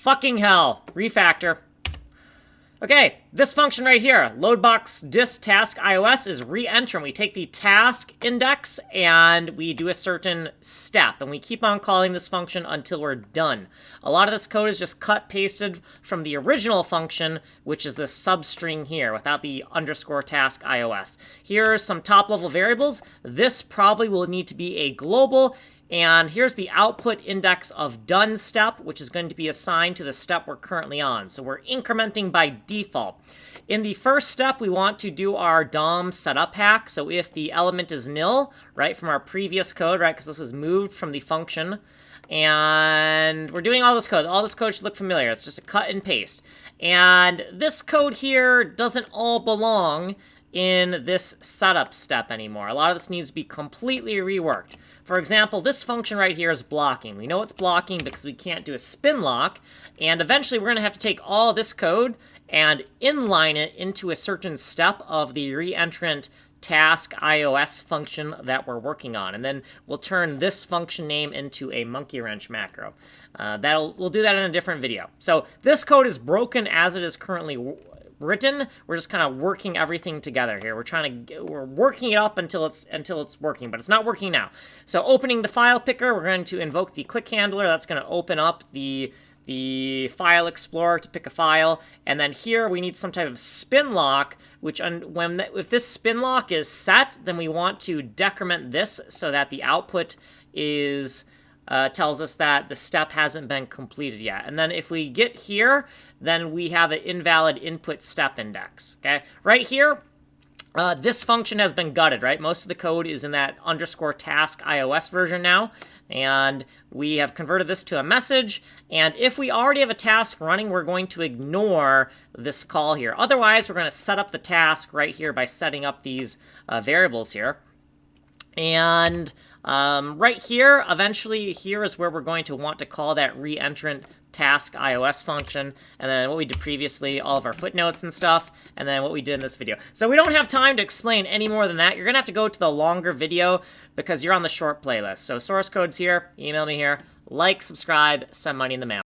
fucking hell. Refactor. Okay, this function right here, loadbox dist task iOS, is re-entrant. We take the task index and we do a certain step, and we keep on calling this function until we're done. A lot of this code is just cut pasted from the original function, which is this substring here without the underscore task iOS. Here are some top level variables. This probably will need to be a global. And here's the output index of done step, which is going to be assigned to the step we're currently on. So we're incrementing by default. In the first step, we want to do our DOM setup hack. So if the element is nil, right, from our previous code, right, because this was moved from the function, and we're doing all this code. All this code should look familiar. It's just a cut and paste. And this code here doesn't all belong in this setup step anymore. A lot of this needs to be completely reworked. For example, this function right here is blocking. We know it's blocking because we can't do a spin lock, and eventually we're going to have to take all this code and inline it into a certain step of the reentrant task iOS function that we're working on, and then we'll turn this function name into a monkey wrench macro. We'll do that in a different video. So this code is broken as it is currently written. We're just kind of working everything together here. We're working it up until it's working, but it's not working now. So opening the file picker, we're going to invoke the click handler. That's going to open up the file explorer to pick a file, and then here we need some type of spin lock, which if this spin lock is set, then we want to decrement this so that the output is tells us that the step hasn't been completed yet. And then if we get here, then we have an invalid input step index, okay? Right here, this function has been gutted, right? Most of the code is in that underscore task iOS version now, and we have converted this to a message, and if we already have a task running, we're going to ignore this call here. Otherwise, we're going to set up the task right here by setting up these variables here. And right here, eventually, here is where we're going to want to call that reentrant task iOS function, and then what we did previously, all of our footnotes and stuff, and then what we did in this video. So we don't have time to explain any more than that. You're going to have to go to the longer video because you're on the short playlist. So source code's here, email me here, like, subscribe, send money in the mail.